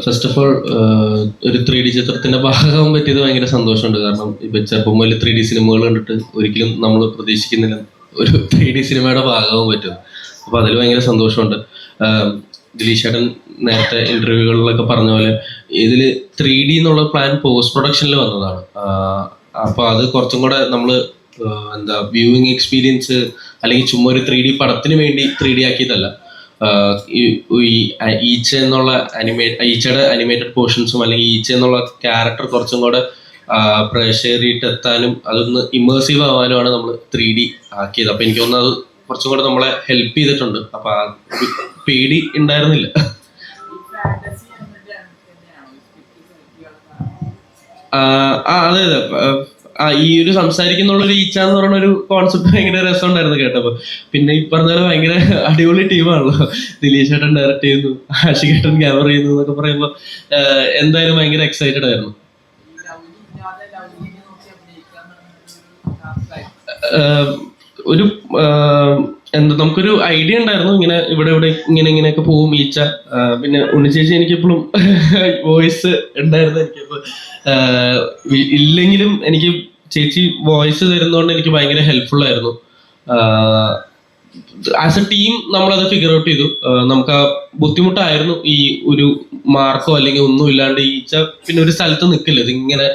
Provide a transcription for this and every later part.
First of all ഒരു 3D ചിത്രത്തിന്റെ ഭാഗമാകാൻ പറ്റിയത് ഭയങ്കര സന്തോഷമുണ്ട്. കാരണം ഇപ്പൊ ചെറുപ്പം മുതൽ 3D സിനിമകൾ കണ്ടിട്ട് ഒരിക്കലും നമ്മൾ പ്രതീക്ഷിക്കുന്നില്ല ഒരു 3D സിനിമയുടെ ഭാഗമാകാൻ പറ്റും. അപ്പൊ അതിൽ ഭയങ്കര സന്തോഷമുണ്ട്. ദിലീഷേട്ടൻ നേരത്തെ ഇന്റർവ്യൂകളിലൊക്കെ പറഞ്ഞ പോലെ ഇതില് 3D എന്നുള്ള പ്ലാൻ പോസ്റ്റ് പ്രൊഡക്ഷനിൽ വന്നതാണ്. അപ്പൊ അത് കുറച്ചും കൂടെ നമ്മള് എന്താ വ്യൂവിങ് എക്സ്പീരിയൻസ് അല്ലെങ്കിൽ ചുമ്മാ ഒരു 3D പടത്തിന് വേണ്ടി 3D ആക്കിയതല്ല. ഈച്ച എന്നുള്ള ഈച്ചയുടെ അനിമേറ്റഡ് പോർഷൻസും അല്ലെങ്കിൽ ഈച്ച എന്നുള്ള ക്യാരക്ടർ കുറച്ചും കൂടെ പ്രേക്ഷകരിട്ട് എത്താനും അതൊന്ന് ഇമേഴ്സീവ് ആവാനുമാണ് നമ്മൾ 3D ആക്കിയത്. അപ്പൊ എനിക്ക് തോന്നുന്നത് അത് കുറച്ചും കൂടെ നമ്മളെ ഹെൽപ്പ് ചെയ്തിട്ടുണ്ട്. അപ്പൊ ആ ഒരു പേടി ഉണ്ടായിരുന്നില്ല. അതെ അതെ. ഈ ഒരു സംസാരിക്കുന്നുള്ളൊരു ഈച്ച എന്ന് പറയുന്ന ഒരു കോൺസെപ്റ്റ് ഭയങ്കര രസമുണ്ടായിരുന്നു കേട്ടപ്പോ. പിന്നെ ഈ പറഞ്ഞ പോലെ ഭയങ്കര അടിപൊളി ടീമാണല്ലോ. ദിലീഷ് ചേട്ടൻ ഡയറക്ട് ചെയ്യുന്നു, ആഷികേട്ടൻ ക്യാമറ ചെയ്യുന്നു എന്നൊക്കെ പറയുമ്പോൾ എന്തായാലും ഭയങ്കര എക്സൈറ്റഡ് ആയിരുന്നു. ഒരു എന്താ നമുക്കൊരു ഐഡിയ ഉണ്ടായിരുന്നു ഇങ്ങനെ ഇവിടെ ഇങ്ങനെയൊക്കെ പോവും ഈച്ച. പിന്നെ ഉണ്ണിച്ചേച്ചി എനിക്കെപ്പോഴും വോയിസ് ഉണ്ടായിരുന്നു. എനിക്കിപ്പോ ഇല്ലെങ്കിലും എനിക്ക് ചേച്ചി വോയിസ് തരുന്നതുകൊണ്ട് എനിക്ക് ഭയങ്കര ഹെൽപ്ഫുൾ ആയിരുന്നു. ആസ് എ ടീം നമ്മളത് ഫിഗർ ഔട്ട് ചെയ്തു. നമുക്ക് ആ ബുദ്ധിമുട്ടായിരുന്നു ഈ ഒരു മാർക്കോ അല്ലെങ്കിൽ ഒന്നും ഇല്ലാണ്ട് ഈച്ച പിന്നെ ഒരു സ്ഥലത്ത് നിൽക്കില്ല, ഇതിങ്ങനെ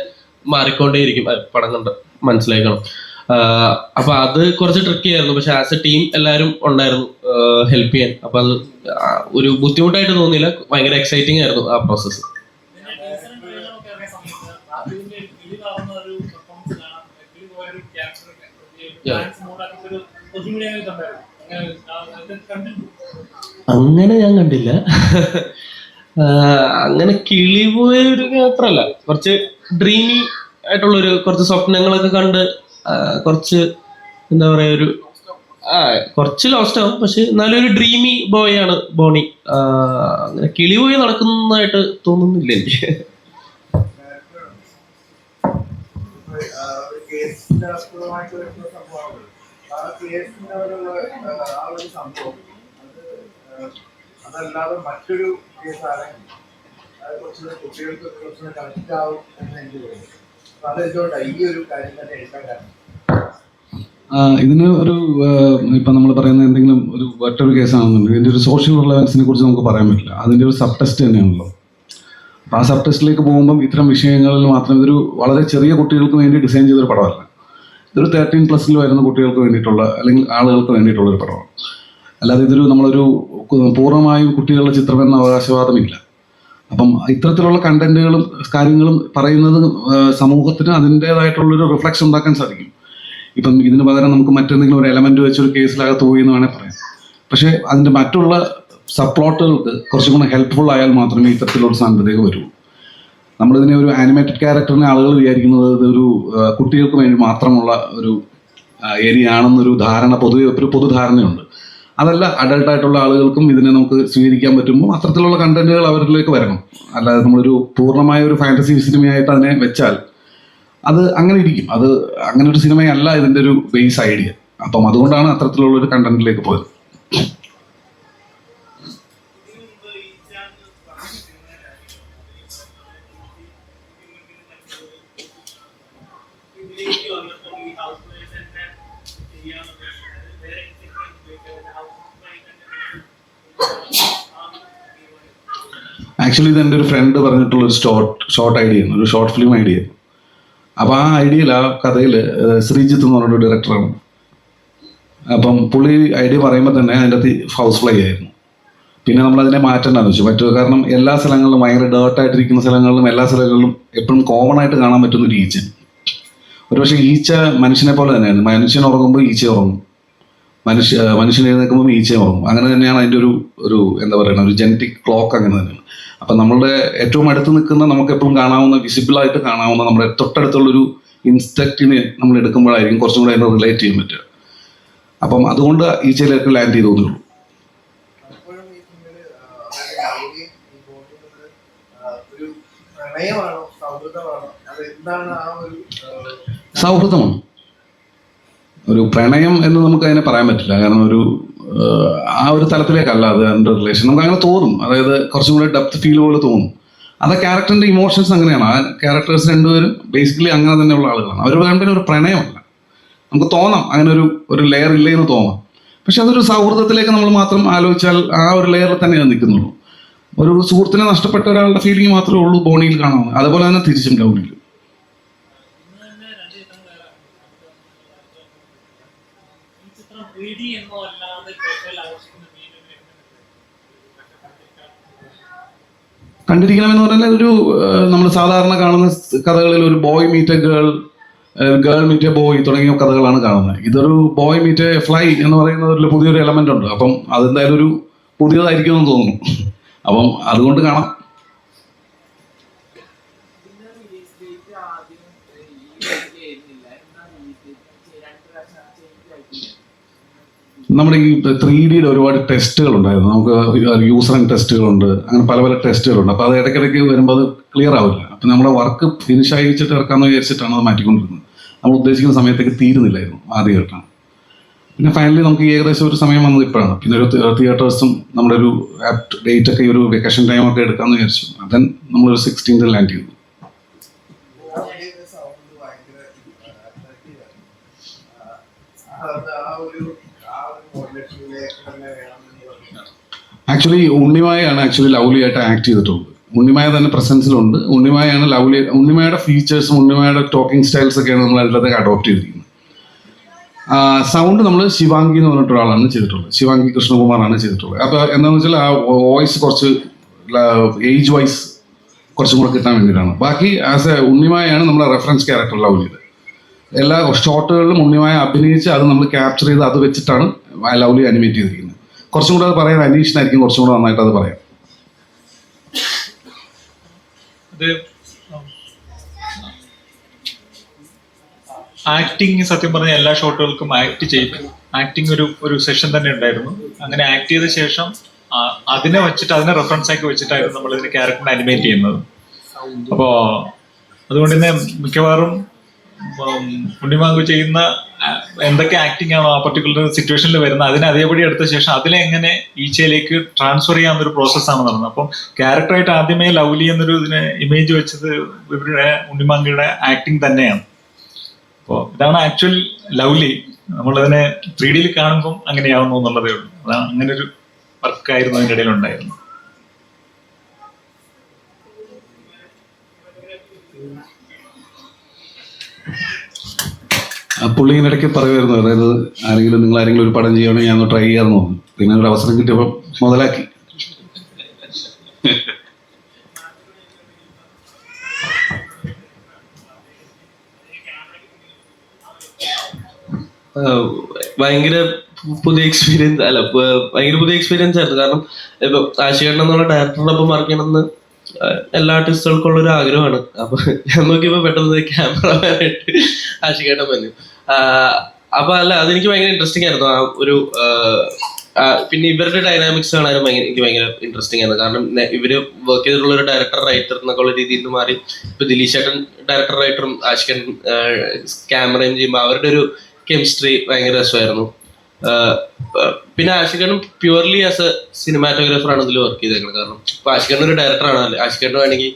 മാറിക്കൊണ്ടേയിരിക്കും. പടം കണ്ട് മനസ്സിലാക്കണം. അപ്പൊ അത് കുറച്ച് ട്രിക്കി ആയിരുന്നു. പക്ഷെ ആസ് എ ടീം എല്ലാവരും ഉണ്ടായിരുന്നു ഹെൽപ്പ് ചെയ്യാൻ. അപ്പൊ അത് ഒരു ബുദ്ധിമുട്ടായിട്ട് തോന്നിയില്ല, ഭയങ്കര എക്സൈറ്റിംഗ് ആയിരുന്നു ആ പ്രോസസ്സ്. അങ്ങനെ ഞാൻ കണ്ടില്ല. അങ്ങനെ കിളി പോയൊരു യാത്രയല്ല, കുറച്ച് ഡ്രീമി ആയിട്ടുള്ളൊരു കുറച്ച് സ്വപ്നങ്ങളൊക്കെ കണ്ട് കുറച്ച് എന്താ പറയാ ഒരു കുറച്ച് ലോസ്റ്റ് ആവും. പക്ഷെ എന്നാലും ഒരു ഡ്രീമി ബോയ് ആണ് ബോണി. അങ്ങനെ കിളി പോയി നടക്കുന്നതായിട്ട് തോന്നുന്നില്ല എനിക്ക്. അതല്ലാതെ മറ്റൊരു കേസാണെങ്കിൽ അത് കുറച്ച് കുട്ടികൾക്ക് കുറച്ച് കണക്റ്റ് ആവും എന്ന് എനിക്ക് തോന്നുന്നു. അതെന്തുകൊണ്ടാണ് ഈ ഒരു കാര്യം തന്നെ എടുക്കാൻ കാരണം? ഇതിന് ഒരു ഇപ്പം നമ്മൾ പറയുന്ന എന്തെങ്കിലും ഒരു മറ്റൊരു കേസാണെന്നുണ്ടെങ്കിൽ ഇതിൻ്റെ ഒരു സോഷ്യൽ റിലവൻസിനെ കുറിച്ച് നമുക്ക് പറയാൻ പറ്റില്ല. അതിൻ്റെ ഒരു സബ് ടെസ്റ്റ് തന്നെയാണല്ലോ. അപ്പം ആ സബ് ടെസ്റ്റിലേക്ക് പോകുമ്പം ഇത്തരം വിഷയങ്ങളിൽ മാത്രം ഇതൊരു വളരെ ചെറിയ കുട്ടികൾക്ക് വേണ്ടി ഡിസൈൻ ചെയ്തൊരു പടമല്ല. ഇതൊരു 13+ വരുന്ന കുട്ടികൾക്ക് വേണ്ടിയിട്ടുള്ള അല്ലെങ്കിൽ ആളുകൾക്ക് വേണ്ടിയിട്ടുള്ള ഒരു പടമാണ്. അല്ലാതെ ഇതൊരു നമ്മളൊരു പൂർണ്ണമായും കുട്ടികളുടെ ചിത്രമെന്ന അവകാശവാദമില്ല. അപ്പം ഇത്തരത്തിലുള്ള കണ്ടന്റുകളും കാര്യങ്ങളും പറയുന്നത് സമൂഹത്തിന് അതിൻ്റേതായിട്ടുള്ളൊരു റിഫ്ലക്ഷൻ ഉണ്ടാക്കാൻ സാധിക്കും. ഇപ്പം ഇതിന് പകരം നമുക്ക് മറ്റെന്തെങ്കിലും ഒരു എലമെന്റ് വെച്ചൊരു കേസിലകത്ത് പോയി എന്ന് വേണേൽ പറയാം. പക്ഷേ അതിൻ്റെ മറ്റുള്ള സബ് പ്ലോട്ടുകൾക്ക് കുറച്ചും കൂടെ ഹെൽപ്ഫുൾ ആയാൽ മാത്രമേ ഇത്തരത്തിലുള്ള സാധനത്തിലേക്ക് വരൂ. നമ്മളിതിനെ ഒരു ആനിമേറ്റഡ് ക്യാരക്ടറിനെ ആളുകൾ വിചാരിക്കുന്നത് ഇതൊരു കുട്ടികൾക്ക് വേണ്ടി മാത്രമുള്ള ഒരു ഏരിയ ആണെന്നൊരു ധാരണ ഒരു പൊതുധാരണയുണ്ട്. അതല്ല, അഡൾട്ടായിട്ടുള്ള ആളുകൾക്കും ഇതിനെ നമുക്ക് സ്വീകരിക്കാൻ പറ്റുമ്പോൾ അത്തരത്തിലുള്ള കണ്ടന്റുകൾ അവരിലേക്ക് വരണം. അല്ലാതെ നമ്മളൊരു പൂർണ്ണമായ ഒരു ഫാന്റസി സിനിമയായിട്ട് അതിനെ വെച്ചാൽ അത് അങ്ങനെ ഇരിക്കും. അത് അങ്ങനെ ഒരു സിനിമയല്ല ഇതിൻ്റെ ഒരു ബേസ് ഐഡിയ. അപ്പം അതുകൊണ്ടാണ് അത്തരത്തിലുള്ള ഒരു കണ്ടന്റിലേക്ക് പോയത്. ആക്ച്വലി ഇത് എൻ്റെ ഒരു ഫ്രണ്ട് പറഞ്ഞിട്ടുള്ളൊരു ഷോർട്ട് ഐഡിയയാണ്, ഒരു ഷോർട്ട് ഫിലിം ഐഡിയ. അപ്പോൾ ആ ഐഡിയയിൽ ആ കഥയിൽ ശ്രീജിത്ത് എന്ന് പറഞ്ഞൊരു ഡയറക്ടറാണ്. അപ്പം പുള്ളി ഐഡിയ പറയുമ്പോൾ തന്നെ അതിൻ്റെ അകത്ത് ഹൗസ് ഫ്ലൈ ആയിരുന്നു. പിന്നെ നമ്മളതിനെ മാറ്റേണ്ടെന്ന് വെച്ചു. കാരണം എല്ലാ സ്ഥലങ്ങളിലും ഭയങ്കര ഡേർട്ടായിട്ടിരിക്കുന്ന സ്ഥലങ്ങളിലും എല്ലാ സ്ഥലങ്ങളിലും എപ്പോഴും കോമൺ ആയിട്ട് കാണാൻ പറ്റുന്നൊരു ഈച്ച. ഒരു പക്ഷേ ഈച്ച മനുഷ്യനെ പോലെ തന്നെയാണ്. മനുഷ്യൻ ഉറങ്ങുമ്പോൾ ഈച്ച ഉറങ്ങും, മനുഷ്യൻ എഴുന്നേൽക്കുമ്പോൾ ഈച്ച ഉറങ്ങും. അങ്ങനെ തന്നെയാണ് അതിൻ്റെ ഒരു എന്താ പറയുക ഒരു ജനറ്റിക് ക്ലോക്ക് അങ്ങനെ തന്നെയാണ്. അപ്പം നമ്മളുടെ ഏറ്റവും അടുത്ത് നിൽക്കുന്ന നമുക്ക് എപ്പോഴും കാണാവുന്ന വിസിബിളായിട്ട് കാണാവുന്ന നമ്മുടെ തൊട്ടടുത്തുള്ളൊരു ഇൻസ്ട്രക്റ്റിനെ നമ്മൾ എടുക്കുമ്പോഴായിരിക്കും കുറച്ചും കൂടെ അതിനെ റിലേറ്റ് ചെയ്യാൻ പറ്റുക. അപ്പം അതുകൊണ്ട് ഈച്ചയിലേക്ക് ലാൻഡ് ചെയ്തു തോന്നുള്ളൂ. സൗഹൃദമാണ്. ഒരു പ്രണയം എന്ന് നമുക്ക് അതിനെ പറയാൻ പറ്റില്ല. കാരണം ആ ഒരു തലത്തിലേക്കല്ല അത് എൻ്റെ റിലേഷൻ. നമുക്ക് അങ്ങനെ തോന്നും, അതായത് കുറച്ചും കൂടെ ഡെപ്ത് ഫീൽ പോലെ തോന്നും. അത് ക്യാരക്ടറിന്റെ ഇമോഷൻസ് അങ്ങനെയാണ്. ആ ക്യാരക്ടേഴ്സ് രണ്ടുപേരും ബേസിക്കലി അങ്ങനെ തന്നെയുള്ള ആളുകളാണ്. അവർ രണ്ടുപേരും ഒരു പ്രണയമല്ല. നമുക്ക് തോന്നാം അങ്ങനെ ഒരു ലെയർ ഇല്ലേ എന്ന് തോന്നാം. പക്ഷെ അതൊരു സൗഹൃദത്തിലേക്ക് നമ്മൾ മാത്രം ആലോചിച്ചാൽ ആ ഒരു ലെയറിൽ തന്നെയാണ് നിൽക്കുന്നുള്ളൂ. ഒരു സുഹൃത്തിനെ നഷ്ടപ്പെട്ട ഒരാളുടെ ഫീലിംഗ് മാത്രമേ ഉള്ളൂ ബോണിയിൽ കാണാവുന്നത്. അതുപോലെ തന്നെ തിരിച്ചും ലൗലിയിൽ. കണ്ടിരിക്കണമെന്ന് പറഞ്ഞാൽ നമ്മൾ സാധാരണ കാണുന്ന കഥകളിൽ ഒരു boy meet a girl, girl meet a boy തുടങ്ങിയ കഥകളാണ് കാണുന്നത്. ഇതൊരു ബോയ് മീറ്റ് എ ഫ്ലൈ എന്ന് പറയുന്നതിൽ പുതിയൊരു എലമെന്റ് ഉണ്ട്. അപ്പം അതെന്തായാലും ഒരു പുതിയതായിരിക്കും എന്ന് തോന്നുന്നു. അപ്പം അതുകൊണ്ട് കാണാം. നമ്മുടെ ഈ 3D ഒരുപാട് ടെസ്റ്റുകൾ ഉണ്ടായിരുന്നു. നമുക്ക് യൂസറിങ് ടെസ്റ്റുകളുണ്ട്, അങ്ങനെ പല പല ടെസ്റ്റുകളുണ്ട്. അപ്പോൾ അത് ഇടയ്ക്കിടയ്ക്ക് വരുമ്പോൾ അത് ക്ലിയർ ആവില്ല. അപ്പം നമ്മുടെ വർക്ക് ഫിനിഷ് അയച്ചിട്ട് ഇറക്കാമെന്ന് വിചാരിച്ചിട്ടാണ് അത് മാറ്റിക്കൊണ്ടിരുന്നത്. നമ്മൾ ഉദ്ദേശിക്കുന്ന സമയത്തേക്ക് തീരുന്നില്ലായിരുന്നു ആദ്യമായിട്ടാണ്. പിന്നെ ഫൈനലി നമുക്ക് ഏകദേശം ഒരു സമയം വന്നത് ഇപ്പോഴാണ്. പിന്നെ ഒരു തിയേറ്റേഴ്സും നമ്മുടെ ഒരു ഡേറ്റ് ഒക്കെ ഒരു വെക്കേഷൻ ടൈമൊക്കെ എടുക്കാമെന്ന് വിചാരിച്ചു. അതൻ നമ്മളൊരു 16th ലാൻഡ് ചെയ്തു. ആക്ച്വലി ഉണ്ണിമായാണ് ലവ്ലി ആയിട്ട് ആക്ട് ചെയ്തിട്ടുള്ളത്. ഉണ്ണിമായ തന്നെ പ്രസൻസിലുണ്ട്. ഉണ്ണിമായാണ് ഉണ്ണിമയുടെ ഫീച്ചേഴ്സും ഉണ്ണിമയുടെ ടോക്കിംഗ് സ്റ്റൈൽസ് ഒക്കെയാണ് നമ്മൾ അതിലത്തേക്ക് അഡോപ്റ്റ് ചെയ്തിരിക്കുന്നത്. സൗണ്ട് നമ്മൾ ശിവാംഗി എന്ന് പറഞ്ഞിട്ട് ഒരാളാണ് ചെയ്തിട്ടുള്ളത്. ശിവാംഗി കൃഷ്ണകുമാറാണ് ചെയ്തിട്ടുള്ളത്. അപ്പോൾ എന്താണെന്ന് വെച്ചാൽ ആ വോയിസ് കുറച്ച് ഏജ് വൈസ് കുറച്ചും കൂടെ കിട്ടാൻ വേണ്ടിയിട്ടാണ്. ബാക്കി ആസ് എ ഉണ്ണിമായാണ് നമ്മുടെ റെഫറൻസ് ക്യാരക്ടർ ലവ്ലിയുടെ. എല്ലാ ഷോട്ടുകളിലും ഉണ്ണിമായ അഭിനയിച്ച് അത് നമ്മൾ ക്യാപ്ചർ ചെയ്ത് അത് വെച്ചിട്ടാണ് ലവ്ലി അനിമേറ്റ് ചെയ്തിരിക്കുന്നത്. കുറച്ചും കൂടെ അത് പറയാൻ അനീഷിനായിരിക്കും കുറച്ചും കൂടെ നന്നായിട്ട് അത് പറയാം. ആക്ടിങ് സത്യം പറഞ്ഞ എല്ലാ ഷോട്ടുകൾക്കും ആക്ടിങ് ഒരു സെഷൻ തന്നെ ഉണ്ടായിരുന്നു. അങ്ങനെ ആക്ട് ചെയ്ത ശേഷം അതിനെ റെഫറൻസ് ആക്കി വെച്ചിട്ടായിരുന്നു നമ്മൾ ഇതിന്റെ ക്യാരക്ടറിനെ അനിമേറ്റ് ചെയ്യുന്നത്. അപ്പോ അതുകൊണ്ട് തന്നെ മിക്കവാറും ഉണ്ണിമാങ്കു ചെയ്യുന്ന എന്തൊക്കെ ആക്ടിങ് ആണോ ആ പർട്ടിക്കുലർ സിറ്റുവേഷനിൽ വരുന്നത് അതിനെ അതേപടി എടുത്ത ശേഷം അതിലെങ്ങനെ ഈച്ചയിലേക്ക് ട്രാൻസ്ഫർ ചെയ്യാവുന്നൊരു പ്രോസസ്സാണ് നടന്നത്. അപ്പം ക്യാരക്ടറായിട്ട് ആദ്യമേ ലവ്ലി എന്നൊരു ഇതിനെ ഇമേജ് വെച്ചത് ഇവരുടെ ഉണ്ണിമാങ്കയുടെ ആക്ടിങ് തന്നെയാണ്. അപ്പോൾ ഇതാണ് ആക്ച്വൽ ലവ്ലി. നമ്മളതിനെ 3D കാണുമ്പം അങ്ങനെയാവുന്നു എന്നുള്ളതേ ഉള്ളൂ. അതാണ് അങ്ങനെ ഒരു വർക്കായിരുന്നു അതിൻ്റെ ഇടയിൽ ഉണ്ടായിരുന്നു. പുള്ളി ഇങ്ങനെ ഇടയ്ക്ക് പറയുമായിരുന്നു, അതായത് നിങ്ങൾ ആരെങ്കിലും ഒരു പടം ചെയ്യുകയാണെങ്കിൽ ഞാൻ ട്രൈ ചെയ്യാമെന്ന് തോന്നുന്നു. പിന്നെ ഒരു അവസരം കിട്ടിയപ്പോൾ മുതലാക്കി. ഭയങ്കര പുതിയ എക്സ്പീരിയൻസ് ആയിരുന്നു. കാരണം ഇപ്പൊ ആശികേട്ടൻ എന്നുള്ള ഡയറക്ടറിനൊപ്പം വർക്ക് ചെയ്യണമെന്ന് എല്ലാ ആർട്ടിസ്റ്റുകൾക്കുള്ള ഒരു ആഗ്രഹമാണ്. അപ്പൊ ഞാൻ നോക്കിയപ്പോ പെട്ടെന്ന് ക്യാമറമാനായിട്ട് ആശികേട്ടൻ വന്നു. അപ്പൊ അതെനിക്ക് ഭയങ്കര ഇൻട്രസ്റ്റിംഗ് ആയിരുന്നു. ആ ഒരു പിന്നെ ഇവരുടെ ഡൈനാമിക്സ് കാണാനും എനിക്ക് ഭയങ്കര ഇൻട്രസ്റ്റിംഗ് ആയിരുന്നു. കാരണം ഇവര് വർക്ക് ചെയ്തിട്ടുള്ള ഒരു ഡയറക്ടർ റൈറ്റർ എന്നൊക്കെ ഉള്ള രീതിയിൽ നിന്ന് മാറി ഇപ്പൊ ദിലീഷ് ചേട്ടൻ ഡയറക്ടർ റൈറ്ററും ആശികേട്ടൻ ക്യാമറയും ചെയ്യുമ്പോൾ അവരുടെ ഒരു കെമിസ്ട്രി ഭയങ്കര രസമായിരുന്നു. പിന്നെ ആഷിഖേട്ടൻ പ്യുവർലി ആസ് എ സിനിമാറ്റോഗ്രാഫർ ആണ് ഇതിൽ വർക്ക് ചെയ്തേക്കുന്നത്. കാരണം ഇപ്പൊ ആഷിഖേട്ടൻ ഒരു ഡയറക്ടറാണ്. ആഷിഖേട്ടൻ വേണമെങ്കിൽ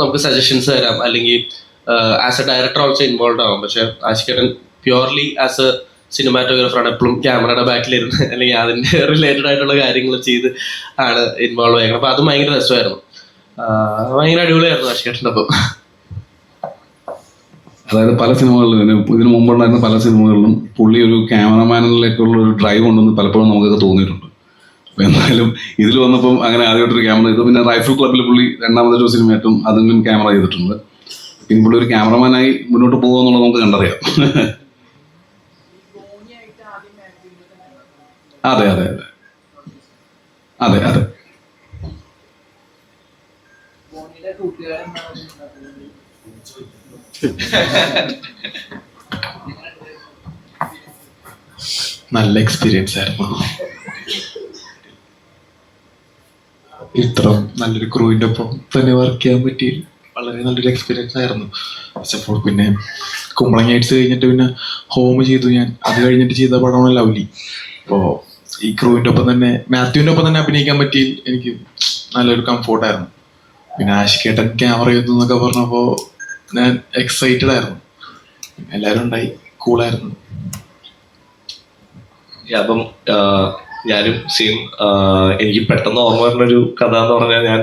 നമുക്ക് സജഷൻസ് തരാം, അല്ലെങ്കിൽ as A director also involve ആവാം. പക്ഷെ ആഷിഖേട്ടൻ പ്യുവർലി ആസ് എ സിനിമാറ്റോഗ്രാഫറാണ്. എപ്പോഴും ക്യാമറയുടെ ബാക്കിലിരുന്ന് അല്ലെങ്കിൽ അതിന്റെ റിലേറ്റഡ് ആയിട്ടുള്ള കാര്യങ്ങൾ ചെയ്ത് ആണ് ഇൻവോൾവ് ആയിരിക്കണം. അപ്പൊ അത് ഭയങ്കര രസമായിരുന്നു. ഭയങ്കര അടിപൊളിയായിരുന്നു ആഷിഖേട്ടൻ്റെ ഒപ്പം. അതായത് പല സിനിമകളിലും ഇതിനു മുമ്പുണ്ടായിരുന്ന പല സിനിമകളിലും പുള്ളി ഒരു ക്യാമറമാനിലേക്കുള്ള ഒരു ഡ്രൈവ് ഉണ്ടെന്ന് പലപ്പോഴും നമുക്കൊക്കെ തോന്നിയിട്ടുണ്ട്. അപ്പോൾ എന്തായാലും ഇതിൽ വന്നപ്പം അങ്ങനെ ആദ്യമായിട്ടൊരു ക്യാമറ ചെയ്തു. പിന്നെ റൈഫിൾ ക്ലബ്ബിൽ പുള്ളി രണ്ടാമതൊരു സിനിമയായിട്ടും അതിലും ക്യാമറ ചെയ്തിട്ടുണ്ട്. പിന്നെ പുള്ളി ഒരു ക്യാമറമാനായി മുന്നോട്ട് പോകുമെന്നുള്ളത് നമുക്ക് കണ്ടറിയാം. അതെ അതെ അതെ അതെ അതെ നല്ല എക്സ്പീരിയൻസ് ആയിരുന്നു. ഇത്ര നല്ലൊരു ക്രൂവിൻ്റെ ഒപ്പം തന്നെ വർക്ക് ചെയ്യാൻ പറ്റി വളരെ നല്ലൊരു എക്സ്പീരിയൻസ് ആയിരുന്നു. പക്ഷപ്പോൾ പിന്നെ കുമ്പളങ്ങ ഹൈറ്റ്സ് കഴിഞ്ഞിട്ട് പിന്നെ ഹോം ചെയ്തു ഞാൻ. അത് കഴിഞ്ഞിട്ട് ചെയ്ത പടമാണ് ലവ്ലി. അപ്പോൾ ഈ ക്രൂവിൻ്റെ ഒപ്പം തന്നെ മാത്യുവിൻ്റെ ഒപ്പം തന്നെ അഭിനയിക്കാൻ പറ്റി എനിക്ക് നല്ലൊരു കംഫോർട്ടായിരുന്നു. പിന്നെ ആഷിക്കേട്ടൻ ക്യാമറ ചെയ്തു എന്നൊക്കെ പറഞ്ഞപ്പോൾ ഞാൻ എക്സൈറ്റഡ് ആയിരുന്നു. എല്ലാവരും ഉണ്ടായി, കൂളായിരുന്നു. അപ്പം ഞാനും സെയിം. എനിക്ക് പെട്ടെന്ന് ഓർമ്മ വരുന്നൊരു കഥ എന്ന് പറഞ്ഞാൽ, ഞാൻ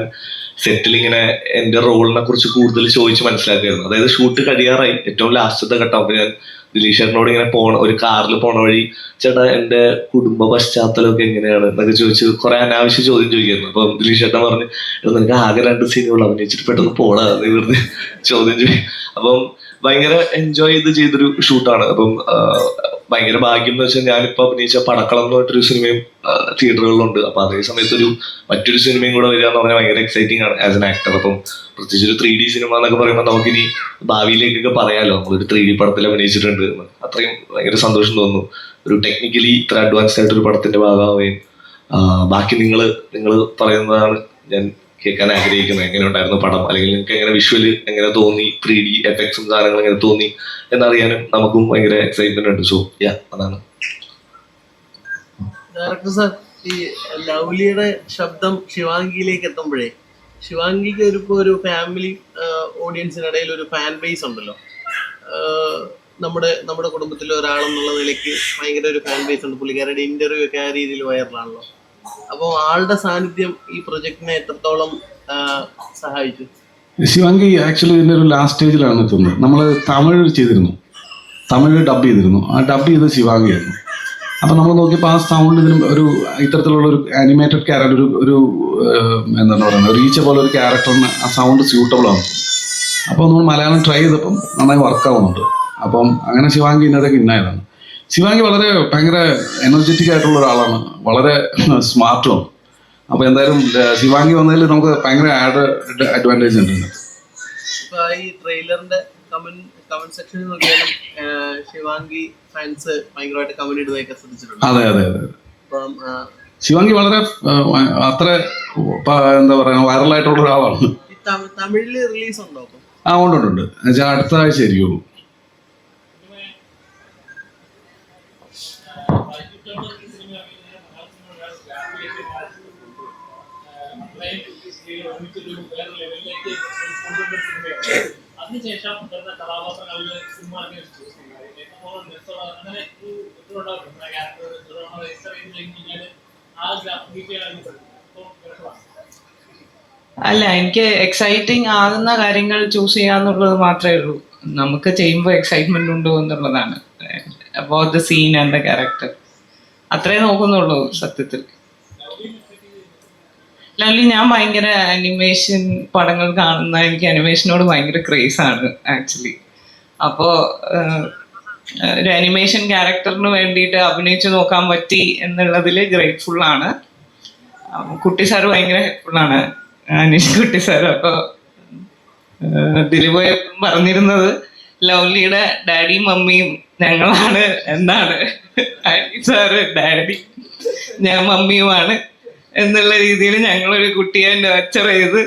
സെറ്റിൽ ഇങ്ങനെ എൻ്റെ റോളിനെ കുറിച്ച് കൂടുതൽ ചോദിച്ച് മനസ്സിലാക്കിയായിരുന്നു. അതായത് ഷൂട്ട് കഴിയാറായി, ഏറ്റവും ലാസ്റ്റത്തെ ഘട്ടം. അപ്പോൾ ഞാൻ ദിലീഷ് ചേട്ടനോട് ഇങ്ങനെ ഒരു കാറിൽ പോണ വഴി, ചേട്ടാ എൻ്റെ കുടുംബ പശ്ചാത്തലമൊക്കെ എങ്ങനെയാണ് എന്നൊക്കെ ചോദിച്ച് കുറെ അനാവശ്യ ചോദ്യം ചോദിക്കായിരുന്നു. അപ്പം ദിലീഷ് ചേട്ടൻ പറഞ്ഞ്, നിനക്ക് ആകെ 2 സീനുകൾ അഭിനയിച്ചിട്ട് പെട്ടെന്ന് പോടാ നീ വെറുതെ ചോദ്യം ചോദിക്കും. അപ്പം ഭയങ്കര എൻജോയ് ചെയ്തൊരു ഷൂട്ടാണ്. അപ്പം ഭയങ്കര ഭാഗ്യം എന്ന് വെച്ചാൽ ഞാനിപ്പോൾ അഭിനയിച്ച പടക്കളം എന്ന് പറഞ്ഞിട്ടൊരു സിനിമയും തിയേറ്ററുകളിലുണ്ട്. അപ്പം അതേ സമയത്തൊരു മറ്റൊരു സിനിമയും കൂടെ വരിക എന്ന് പറഞ്ഞാൽ ഭയങ്കര എക്സൈറ്റിംഗ് ആണ് ആസ് എൻ ആക്ടർ. അപ്പം പ്രത്യേകിച്ച് ഒരു 3D സിനിമ എന്നൊക്കെ പറയുമ്പോൾ നമുക്കിനി ഭാവിയിലേക്കൊക്കെ പറയാമല്ലോ, നമ്മളൊരു 3D പടത്തിൽ അഭിനയിച്ചിട്ടുണ്ട് എന്ന്. അത്രയും ഭയങ്കര സന്തോഷം തോന്നുന്നു ഒരു ടെക്നിക്കലി ഇത്ര അഡ്വാൻസ്ഡ് ആയിട്ടൊരു പടത്തിന്റെ ഭാഗമാവുകയും. ബാക്കി നിങ്ങൾ പറയുന്നതാണ് ഞാൻ കേൾക്കാൻ ആഗ്രഹിക്കുന്നത്. എങ്ങനെ ഉണ്ടായിരുന്നു പടം, അല്ലെങ്കിൽ നിങ്ങൾക്ക് എങ്ങനെ വിഷ്വല് എങ്ങനെ തോന്നി, 3D എഫക്ട്സും സാധനങ്ങളും എങ്ങനെ തോന്നി എന്നറിയാനും നമുക്കും ഭയങ്കര എക്സൈറ്റ്മെന്റ് ഉണ്ട്. സോ അതാണ്. ഡയറക്ടർ സാർ, ഈ ലവ്ലിയുടെ ശബ്ദം ശിവാംഗിയിലേക്ക് എത്തുമ്പോഴേ, ശിവാംഗിക്ക് ഒരു ഫാമിലി ഓഡിയൻസിനിടയിൽ ഒരു ഫാൻ ബേസ് ഉണ്ടല്ലോ. നമ്മുടെ കുടുംബത്തിലെ ഒരാളെന്നുള്ള നിലയ്ക്ക് ഭയങ്കര ഒരു ഫാൻ ബേസ് ഉണ്ട്. പുള്ളിക്കാരുടെ ഇന്റർവ്യൂ ഒക്കെ ആ രീതിയിൽ വൈറലാണല്ലോ. അപ്പോൾ ആളുടെ സാന്നിധ്യം ഈ പ്രൊജക്ടിനെ എത്രത്തോളം സഹായിച്ചു? ശിവാംഗി ആക്ച്വലി ഇതിൻ്റെ ഒരു ലാസ്റ്റ് സ്റ്റേജിലാണ് എത്തുന്നത്. നമ്മൾ തമിഴ് ചെയ്തിരുന്നു, തമിഴ് ഡബ് ചെയ്തിരുന്നു. ആ ഡബ് ചെയ്ത് ശിവാംഗിയായിരുന്നു. അപ്പം നമ്മൾ നോക്കിയപ്പോൾ ആ സൗണ്ട് ഇതിനും ഒരു ഇത്തരത്തിലുള്ള ഒരു ആനിമേറ്റഡ് ക്യാരക്ടർ, ഒരു എന്താണ് പറയുന്നത്, ഒരു ഈച്ച പോലെ ഒരു ക്യാരക്ടറിന് ആ സൗണ്ട് സ്യൂട്ടബിൾ ആണ്. അപ്പോൾ നമ്മൾ മലയാളം ട്രൈ ചെയ്തപ്പം നന്നായി വർക്കാവുന്നുണ്ട്. അപ്പം അങ്ങനെ ശിവാംഗി ഇതിനകത്തേക്ക് ഇന്നായതാണ്. ശിവാംഗി വളരെ ഭയങ്കര എനർജറ്റിക് ആയിട്ടുള്ള ഒരാളാണ്, വളരെ സ്മാർട്ടുമാണ്. അപ്പോൾ എന്തായാലും ശിവാംഗി വന്നതിൽ നമുക്ക് ഭയങ്കര അഡ്വാൻറ്റേജ് ഉണ്ട്. ഇപ്പൊ ഈ ട്രെയിലറിന്റെ കമന്റ് സെക്ഷനിൽ നോക്കിയാലും ശിവാംഗി ഫാൻസ് ഭയങ്കരമായിട്ട് കമന്റ് ഇടുന്നതൊക്കെ ശ്രദ്ധിച്ചിട്ടുണ്ട്. അതെ. അപ്പം ശിവാംഗി വളരെ അത്ര എന്താ പറയുക വൈറലായിട്ടുള്ള ഒരാളാണ്. തമിഴില് റിലീസ് ഉണ്ടോ? ഉണ്ട്. അടുത്ത ആഴ്ച ആയിരിക്കുള്ളൂ. അല്ല, എനിക്ക് എക്സൈറ്റിംഗ് ആകുന്ന കാര്യങ്ങൾ ചൂസ് ചെയ്യാന്നുള്ളത് മാത്രമേ ഉള്ളൂ. നമുക്ക് ചെയ്യുമ്പോൾ എക്സൈറ്റ്മെന്റ് ഉണ്ടോ എന്നുള്ളതാണ്. About the scene and the character അത്രേ നോക്കുന്നുള്ളൂ സത്യത്തിൽ. ലവ്ലി, ഞാൻ ഭയങ്കര അനിമേഷൻ പടങ്ങൾ കാണുന്ന, എനിക്ക് അനിമേഷനോട് ഭയങ്കര ക്രേസ് ആണ് ആക്ച്വലി. അപ്പോൾ ഒരു അനിമേഷൻ ക്യാരക്ടറിന് വേണ്ടിയിട്ട് അഭിനയിച്ചു നോക്കാൻ പറ്റി എന്നുള്ളതിൽ ഗ്രേറ്റ്ഫുൾ ആണ്. കുട്ടി സാറ് ഭയങ്കര ഹെൽപ്ഫുള്ളാണ്, അനീഷ് കുട്ടി സാർ. അപ്പോൾ ദിലീപ് പറഞ്ഞിരുന്നത് ലവ്ലിയുടെ ഡാഡിയും മമ്മിയും ഞങ്ങളാണ് എന്നാണ്. അനീഷ് സാറ് ഡാഡി, ഞാൻ മമ്മിയുമാണ് എന്നുള്ള രീതിയിൽ ഞങ്ങളൊരു കുട്ടിയെ നർച്ചർ ചെയ്ത്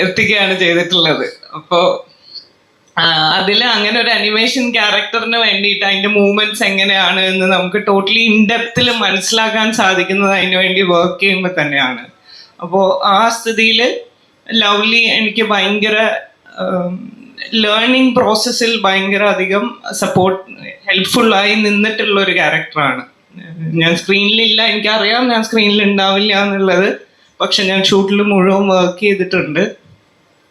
എത്തിക്കുകയാണ് ചെയ്തിട്ടുള്ളത്. അപ്പോൾ അതിൽ അങ്ങനെ ഒരു അനിമേഷൻ ക്യാരക്ടറിന് വേണ്ടിയിട്ട് അതിൻ്റെ മൂവ്മെന്റ്സ് എങ്ങനെയാണ് എന്ന് നമുക്ക് ടോട്ടലി ഇൻഡെപ്തിൽ മനസ്സിലാക്കാൻ സാധിക്കുന്നത് അതിന് വേണ്ടി വർക്ക് ചെയ്യുമ്പോൾ തന്നെയാണ്. അപ്പോൾ ആ സ്ഥിതിയിൽ ലവ്ലി എനിക്ക് ഭയങ്കര ലേണിംഗ് പ്രോസസ്സിൽ ഭയങ്കര അധികം ഹെൽപ്ഫുള്ളായി നിന്നിട്ടുള്ള ഒരു ക്യാരക്ടറാണ്. ഞാൻ സ്ക്രീനിലില്ല, എനിക്കറിയാം ഞാൻ സ്ക്രീനിൽ ഉണ്ടാവില്ല എന്നുള്ളത്. പക്ഷെ ഞാൻ ഷൂട്ടിൽ മുഴുവൻ വർക്ക് ചെയ്തിട്ടുണ്ട്.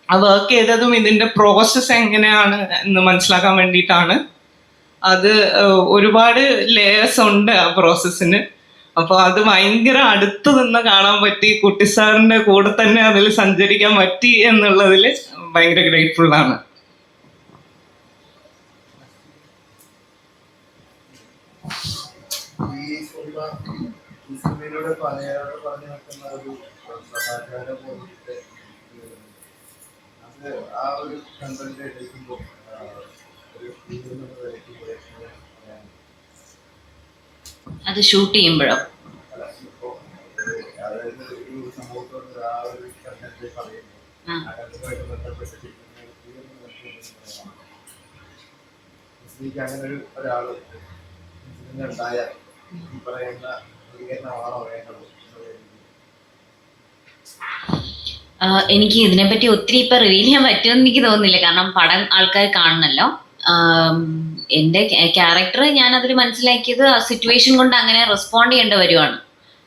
ആ വർക്ക് ചെയ്തതും ഇതിൻ്റെ പ്രോസസ്സ് എങ്ങനെയാണ് എന്ന് മനസ്സിലാക്കാൻ വേണ്ടിയിട്ടാണ്. അത് ഒരുപാട് ലേയേഴ്സ് ഉണ്ട് ആ പ്രോസസ്സിന്. അപ്പോൾ അത് ഭയങ്കര അടുത്ത് നിന്ന് കാണാൻ പറ്റി, കുട്ടി സാറിൻ്റെ കൂടെ തന്നെ അതിൽ സഞ്ചരിക്കാൻ പറ്റി എന്നുള്ളതിൽ ഭയങ്കര ഗ്രേറ്റ്ഫുള്ളാണ്. ഈ സിനിമയിലൂടെ പറഞ്ഞു വെക്കുന്ന ഒരു സദാചാര പോലത്തെ അത് ആ ഒരു കണ്ടന്റ് എടുക്കുമ്പോൾ അത് ഷൂട്ട് ചെയ്യുമ്പോഴോ? അതായത് ഒരു സമൂഹത്തോട് ആ ഒരു കണ്ടന്റ് പറയുമ്പോൾ അതുമായിട്ട് ബന്ധപ്പെട്ട് എനിക്ക് അങ്ങനെ ഒരാൾ ഉണ്ടായാൽ ഈ പറയുന്ന പ്രതികരണമാണോ വേണ്ടത്? എനിക്ക് ഇതിനെപ്പറ്റി ഒത്തിരി ഇപ്പൊ റിവീൽ ചെയ്യാൻ പറ്റുമെന്ന് എനിക്ക് തോന്നുന്നില്ല, കാരണം പടം ആൾക്കാർ കാണണല്ലോ. എൻ്റെ ക്യാരക്ടർ ഞാൻ അതിൽ മനസ്സിലാക്കിയത് ആ സിറ്റുവേഷൻ കൊണ്ട് അങ്ങനെ റെസ്പോണ്ട് ചെയ്യേണ്ടി വരുവാണ്.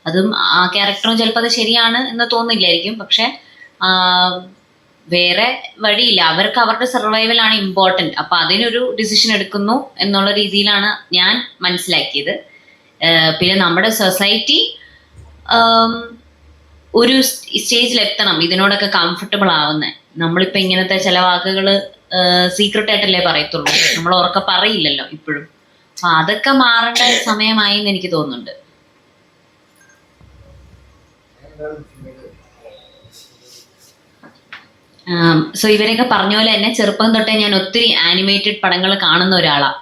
അതും ആ ക്യാരക്ടറും ചിലപ്പോൾ അത് ശരിയാണ് എന്ന് തോന്നില്ലായിരിക്കും, പക്ഷെ വേറെ വഴിയില്ല. അവർക്ക് അവരുടെ സർവൈവലാണ് ഇമ്പോർട്ടൻറ്റ്. അപ്പം അതിനൊരു ഡിസിഷൻ എടുക്കുന്നു എന്നുള്ള രീതിയിലാണ് ഞാൻ മനസ്സിലാക്കിയത്. പിന്നെ നമ്മുടെ സൊസൈറ്റി ഒരു സ്റ്റേജിൽ എത്തണം ഇതിനോടൊക്കെ കംഫർട്ടബിൾ ആവുന്നത്. നമ്മളിപ്പോൾ ഇങ്ങനത്തെ ചില വാക്കുകൾ സീക്രട്ട് ആയിട്ടല്ലേ പറയത്തുള്ളൂ, നമ്മൾ ഉറക്കെ പറയില്ലല്ലോ ഇപ്പോഴും. അപ്പം അതൊക്കെ മാറേണ്ട സമയമായി എന്ന് എനിക്ക് തോന്നുന്നുണ്ട്. സോ ഇവരൊക്കെ പറഞ്ഞ പോലെ തന്നെ ചെറുപ്പം തൊട്ടേ ഞാൻ ഒത്തിരി ആനിമേറ്റഡ് പടങ്ങൾ കാണുന്ന ഒരാളാണ്.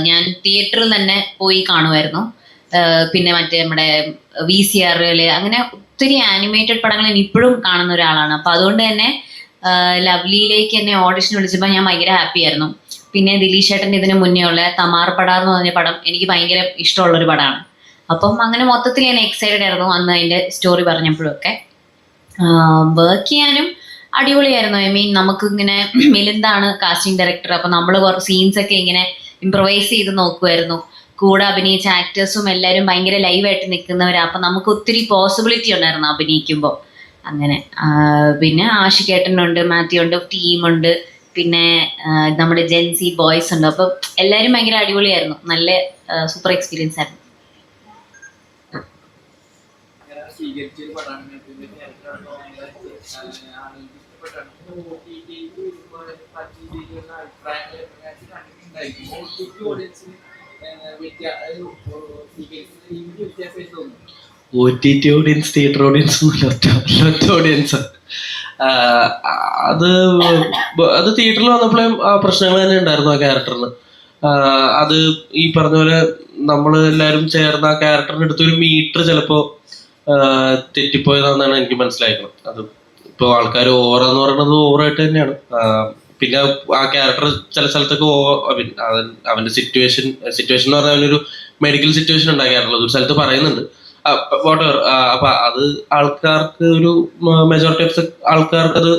ഞാൻ തിയേറ്ററിൽ തന്നെ പോയി കാണുമായിരുന്നു. പിന്നെ മറ്റേ നമ്മുടെ VCR അങ്ങനെ ഒത്തിരി ആനിമേറ്റഡ് പടങ്ങൾ ഞാൻ ഇപ്പോഴും കാണുന്ന ഒരാളാണ്. അപ്പം അതുകൊണ്ട് തന്നെ ലവ്ലിയിലേക്ക് എന്നെ ഓഡിഷൻ വിളിച്ചപ്പോൾ ഞാൻ ഭയങ്കര ഹാപ്പി ആയിരുന്നു. പിന്നെ ദിലീഷ് ചേട്ടൻ്റെ ഇതിന് മുന്നേ ഉള്ള തമാർ പടാർ എന്ന് പറഞ്ഞ പടം എനിക്ക് ഭയങ്കര ഇഷ്ടമുള്ളൊരു പടമാണ്. അപ്പം അങ്ങനെ മൊത്തത്തിൽ ഞാൻ എക്സൈറ്റഡ് ആയിരുന്നു അന്ന് അതിൻ്റെ സ്റ്റോറി പറഞ്ഞപ്പോഴൊക്കെ. വർക്ക് ചെയ്യാനും അടിപൊളിയായിരുന്നു. ഐ മീൻ നമുക്കിങ്ങനെ മിലിന്ദാണ് കാസ്റ്റിംഗ് ഡയറക്ടർ. അപ്പം നമ്മൾ കുറച്ച് സീൻസൊക്കെ ഇങ്ങനെ ഇംപ്രവൈസ് ചെയ്ത് നോക്കുമായിരുന്നു. കൂടെ അഭിനയിച്ച ആക്ടേഴ്സും എല്ലാവരും ഭയങ്കര ലൈവായിട്ട് നിൽക്കുന്നവരാണ്. അപ്പം നമുക്ക് ഒത്തിരി പോസിബിലിറ്റി ഉണ്ടായിരുന്നു അഭിനയിക്കുമ്പോൾ. അങ്ങനെ പിന്നെ ആഷിക്കേട്ടനുണ്ട്, മാത്യു ഉണ്ട്, ടീമുണ്ട്, പിന്നെ നമ്മുടെ ജെൻസി ബോയ്സ് ഉണ്ട്. അപ്പം എല്ലാവരും ഭയങ്കര അടിപൊളിയായിരുന്നു. നല്ല സൂപ്പർ എക്സ്പീരിയൻസ് ആയിരുന്നു. OTT ഓഡിയൻസ്, തിയേറ്റർ ഓഡിയൻസ് ഒറ്റ ഓഡിയൻസ്. അത് തിയേറ്ററിൽ വന്നപ്പോഴേ ആ പ്രശ്നങ്ങൾ തന്നെ ഉണ്ടായിരുന്നു ആ ക്യാരക്ടറിന്. അത് ഈ പറഞ്ഞ പോലെ നമ്മൾ എല്ലാവരും ചേർന്ന് ആ ക്യാരക്ടറിന് എടുത്തൊരു മീറ്റർ ചിലപ്പോൾ തെറ്റിപ്പോയതാണെന്നാണ് എനിക്ക് മനസ്സിലാക്കുന്നത്. അത് ഇപ്പോൾ ആൾക്കാർ ഓവറെന്ന് പറയുന്നത് ഓവറായിട്ട് തന്നെയാണ്. പിന്നെ ആ ക്യാരക്ടർ ചില സ്ഥലത്തൊക്കെ അവൻ്റെ സിറ്റുവേഷൻ എന്ന് പറഞ്ഞാൽ അവനൊരു മെഡിക്കൽ സിറ്റുവേഷൻ ഉണ്ടാക്കിയാറുള്ളത് ഒരു സ്ഥലത്ത് പറയുന്നുണ്ട്. വാട്ടെവർ. അപ്പൊ അത് ആൾക്കാർക്ക് ഒരു മെജോറിറ്റി ഓഫ് ആൾക്കാർക്ക് അത്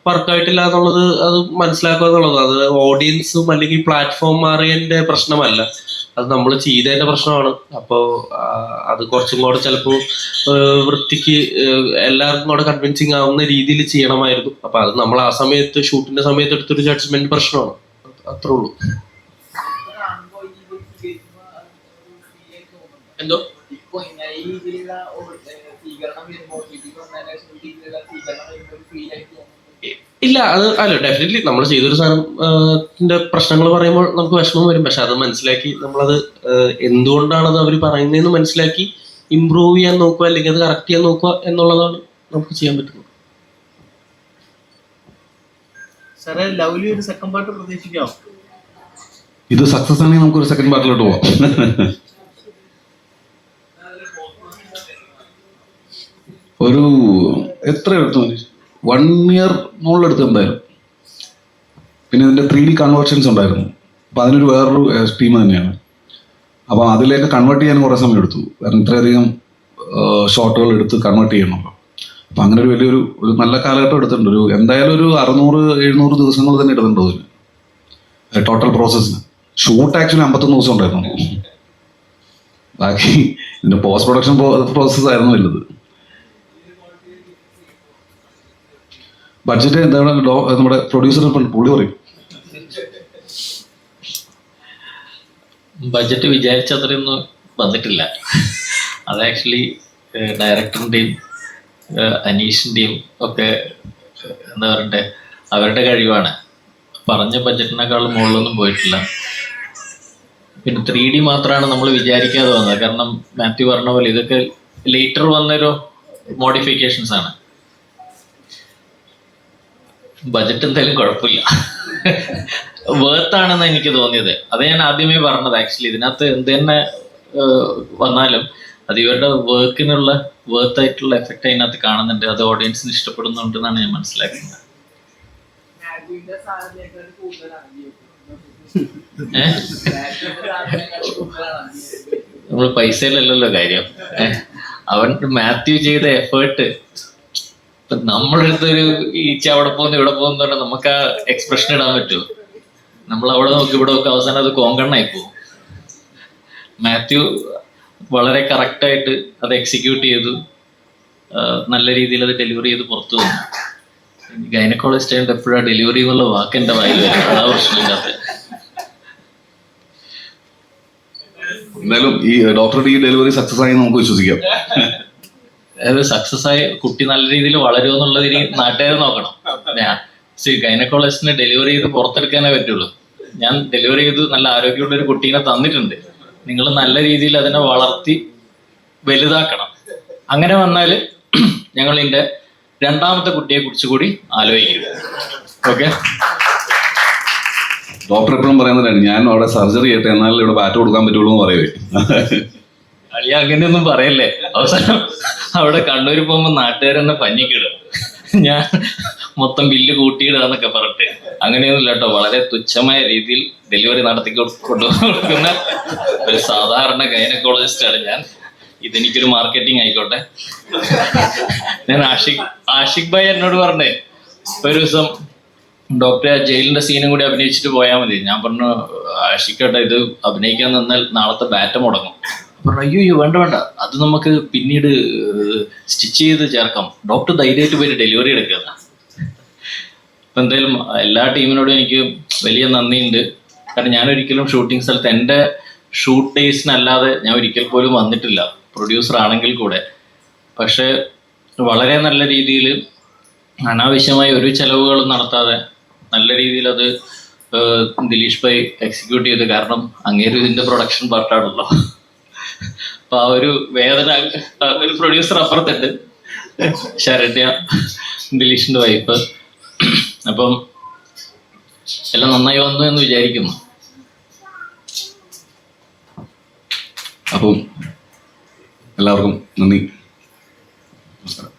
വർക്കായിട്ടില്ല എന്നുള്ളത് അത് മനസ്സിലാക്കുക എന്നുള്ളത് അത് ഓഡിയൻസും അല്ലെങ്കിൽ പ്ലാറ്റ്ഫോം മാറിയതിന്റെ പ്രശ്നമല്ല, അത് നമ്മൾ ചെയ്തതിന്റെ പ്രശ്നമാണ്. അപ്പോൾ അത് കുറച്ചും കൂടെ ചിലപ്പോൾ വൃത്തിക്ക് എല്ലാവർക്കും കൂടെ കൺവിൻസിങ് ആവുന്ന രീതിയിൽ ചെയ്യണമായിരുന്നു. അപ്പൊ അത് നമ്മൾ ആ സമയത്ത് ഷൂട്ടിന്റെ സമയത്ത് എടുത്തൊരു ജഡ്ജ്മെന്റ് പ്രശ്നമാണ്. അത്രേ ഉള്ളൂ. എന്തോ ഇല്ല, അത് അല്ല, ഡെഫിനറ്റ്ലി നമ്മൾ ചെയ്തൊരു സാധനത്തിന്റെ പ്രശ്നങ്ങൾ പറയുമ്പോൾ നമുക്ക് വിഷമം വരും. പക്ഷെ അത് മനസ്സിലാക്കി നമ്മളത് എന്തുകൊണ്ടാണത് അവർ പറയുന്നതെന്ന് മനസ്സിലാക്കി ഇമ്പ്രൂവ് ചെയ്യാൻ നോക്കുക, അല്ലെങ്കിൽ അത് കറക്റ്റ് ചെയ്യാൻ നോക്കുക എന്നുള്ളതാണ് നമുക്ക് ചെയ്യാൻ പറ്റുന്നത്. സാറേ, ലവ്ലി ഒരു സെക്കൻഡ് പാർട്ട് പ്രതീക്ഷിക്കാമോ? ഇത് സക്സസ് ആണെങ്കിൽ നമുക്കൊരു സെക്കൻഡ് പാർട്ടിലോട്ട് പോവാം. ഒരു എത്ര എടുത്തു, 1 year മുകളിലെടുത്ത് എന്തായാലും. പിന്നെ ഇതിൻ്റെ 3D കൺവേർഷൻസ് ഉണ്ടായിരുന്നു. അപ്പോൾ അതിനൊരു വേറൊരു ടീം തന്നെയാണ്. അപ്പോൾ അതിലേക്ക് കൺവേർട്ട് ചെയ്യാൻ കുറേ സമയം എടുത്തു. കാരണം ഇത്രയധികം ഷോട്ടുകൾ എടുത്ത് കൺവേർട്ട് ചെയ്യണമല്ലോ. അപ്പം അങ്ങനെ ഒരു വലിയൊരു നല്ല കാലഘട്ടം എടുത്തിട്ടുണ്ട്. എന്തായാലും ഒരു 600-700 ദിവസങ്ങൾ തന്നെ എടുത്തിട്ടുണ്ട് അതിന് ടോട്ടൽ പ്രോസസ്സിന്. ഷൂട്ട് ആക്ച്വലി 51 ദിവസം ഉണ്ടായിരുന്നു. ബാക്കി ഇതിൻ്റെ പോസ്റ്റ് പ്രൊഡക്ഷൻ പ്രോസസ്സായിരുന്നു വലുത്. ബഡ്ജറ്റ് എന്താണ് നമ്മുടെ പ്രൊഡ്യൂസർ പുള്ളി പറയും. ബഡ്ജറ്റ് വിചാരിച്ച അത്രയൊന്നും വന്നിട്ടില്ല. അത് ആക്ച്വലി ഡയറക്ടറിൻ്റെയും അനീഷിൻ്റെയും ഒക്കെ എന്താ പറയണ്ടേ, അവരുടെ കഴിവാണ്. പറഞ്ഞ ബഡ്ജറ്റിനേക്കാളും മുകളിലൊന്നും പോയിട്ടില്ല. പിന്നെ 3D മാത്രമാണ് നമ്മൾ വിചാരിക്കാതെ വന്നത്. കാരണം മാത്യു പറഞ്ഞ പോലെ ഇതൊക്കെ ലേറ്റർ വന്നൊരു മോഡിഫിക്കേഷൻസ് ആണ്. ബജറ്റ് എന്തായാലും കുഴപ്പമില്ല, വേർത്താണെന്ന് എനിക്ക് തോന്നിയത്. അത് ഞാൻ ആദ്യമേ പറഞ്ഞത്. ആക്ച്വലി ഇതിനകത്ത് എന്ത് തന്നെ വന്നാലും അത് ഇവരുടെ വർക്കിനുള്ള വേർത്തായിട്ടുള്ള എഫക്റ്റ് അതിനകത്ത് കാണുന്നുണ്ട്. അത് ഓഡിയൻസിന് ഇഷ്ടപ്പെടുന്നുണ്ടെന്നാണ് ഞാൻ മനസ്സിലാക്കുന്നത്. നമ്മൾ പൈസയിലല്ലല്ലോ കാര്യം. അവൻ മാത്യു ചെയ്ത എഫേർട്ട് നമ്മളെടുത്തൊരു ഈച്ച അവിടെ പോകുന്നു ഇവിടെ പോകുന്നു പറഞ്ഞാൽ നമുക്ക് ആ എക്സ്പ്രഷൻ ഇടാൻ പറ്റുമോ? നമ്മൾ അവിടെ നോക്കി ഇവിടെ നോക്കി അവസാനം അത് കോങ്കണ്ണായി പോകും. മാത്യു വളരെ കറക്റ്റായിട്ട് അത് എക്സിക്യൂട്ട് ചെയ്തു, നല്ല രീതിയിൽ അത് ഡെലിവറി ചെയ്ത് പുറത്തു വന്നു. ഗൈനക്കോളജിസ്റ്റ് ആയിട്ട് എപ്പോഴാണ് ഡെലിവറി എന്നുള്ള വാക്ക് എൻ്റെ വായിൽ വരും, അതാ പ്രശ്നമിൻ്റെ അത്. എന്തായാലും ഈ ഡോക്ടറുടെ ഈ ഡെലിവറി സക്സസ് ആയി നമുക്ക് വിശ്വസിക്കാം. അതായത് സക്സസ് ആയി കുട്ടി നല്ല രീതിയിൽ വളരുമോ എന്നുള്ളത് ഇനി നാട്ടുകാർ നോക്കണം. ഞാൻ ഗൈനക്കോളജിസ്റ്റിനെ ഡെലിവറി ചെയ്ത് പുറത്തെടുക്കാനേ പറ്റുള്ളൂ. ഞാൻ ഡെലിവറി ചെയ്ത് നല്ല ആരോഗ്യമുള്ള ഒരു കുട്ടീനെ തന്നിട്ടുണ്ട്. നിങ്ങൾ നല്ല രീതിയിൽ അതിനെ വളർത്തി വലുതാക്കണം. അങ്ങനെ വന്നാൽ ഞങ്ങൾ ഇതിൻ്റെ രണ്ടാമത്തെ കുട്ടിയെ കുറിച്ച് കൂടി ആലോചിക്കും. ഓക്കെ, ഡോക്ടർ എപ്പോഴും പറയുന്നതാണ് ഞാൻ അവിടെ സർജറി ചെയ്യട്ടെ എന്നാലും ഇവിടെ ബാറ്റ് കൊടുക്കാൻ പറ്റുള്ളൂ എന്ന് പറയുവേ. അളിയ അങ്ങനെയൊന്നും പറയല്ലേ. അവസാനം അവിടെ കണ്ണൂര് പോകുമ്പോൾ നാട്ടുകാരെന്നെ പഞ്ഞിക്കിടും, ഞാൻ മൊത്തം ബില്ല് കൂട്ടിയിടാന്നൊക്കെ പറഞ്ഞിട്ട്. അങ്ങനെയൊന്നുമില്ല കേട്ടോ. വളരെ തുച്ഛമായ രീതിയിൽ ഡെലിവറി നടത്തി കൊണ്ടുപോകുന്ന ഒരു സാധാരണ ഗൈനക്കോളജിസ്റ്റാണ് ഞാൻ. ഇതെനിക്കൊരു മാർക്കറ്റിംഗ് ആയിക്കോട്ടെ. ഞാൻ ആഷിഖ് ഭായ് എന്നോട് പറഞ്ഞേ ഒരു ദിവസം ഡോക്ടറെ ജയിലിന്റെ സീനും കൂടി അഭിനയിച്ചിട്ട് പോയാൽ മതി. ഞാൻ പറഞ്ഞു ആഷിഖേട്ടാ ഇത് അഭിനയിക്കാൻ നിന്നാൽ നാളത്തെ ബാറ്റ് മുടങ്ങും. പറഞ്ഞു അയ്യോ വേണ്ട വേണ്ട, അത് നമുക്ക് പിന്നീട് സ്റ്റിച്ച് ചെയ്ത് ചേർക്കാം, ഡോക്ടർ ധൈര്യമായിട്ട് പോയിട്ട് ഡെലിവറി എടുക്കുക. അപ്പം എന്തായാലും എല്ലാ ടീമിനോടും എനിക്ക് വലിയ നന്ദിയുണ്ട്. കാരണം ഞാൻ ഒരിക്കലും ഷൂട്ടിംഗ് സ്ഥലത്ത് എൻ്റെ ഷൂട്ട് ഡേയ്സിനല്ലാതെ ഞാൻ ഒരിക്കൽ പോലും വന്നിട്ടില്ല, പ്രൊഡ്യൂസർ ആണെങ്കിൽ കൂടെ. പക്ഷെ വളരെ നല്ല രീതിയിൽ അനാവശ്യമായ ഒരു ചെലവുകളും നടത്താതെ നല്ല രീതിയിൽ അത് ദിലീഷ് ഭായ് എക്സിക്യൂട്ട് ചെയ്ത്. കാരണം അങ്ങേര് ഇതിൻ്റെ പ്രൊഡക്ഷൻ പാർട്ടാണല്ലോ. അപ്പൊ ആ ഒരു വേദന ഒരു പ്രൊഡ്യൂസർ അപ്പുറത്തുണ്ട്, ശരണ്യ ദിലീഷിന്റെ വൈഫ്. അപ്പം എല്ലാം നന്നായി വന്നു എന്ന് വിചാരിക്കുന്നു. അപ്പം എല്ലാവർക്കും നന്ദി, നമസ്കാരം.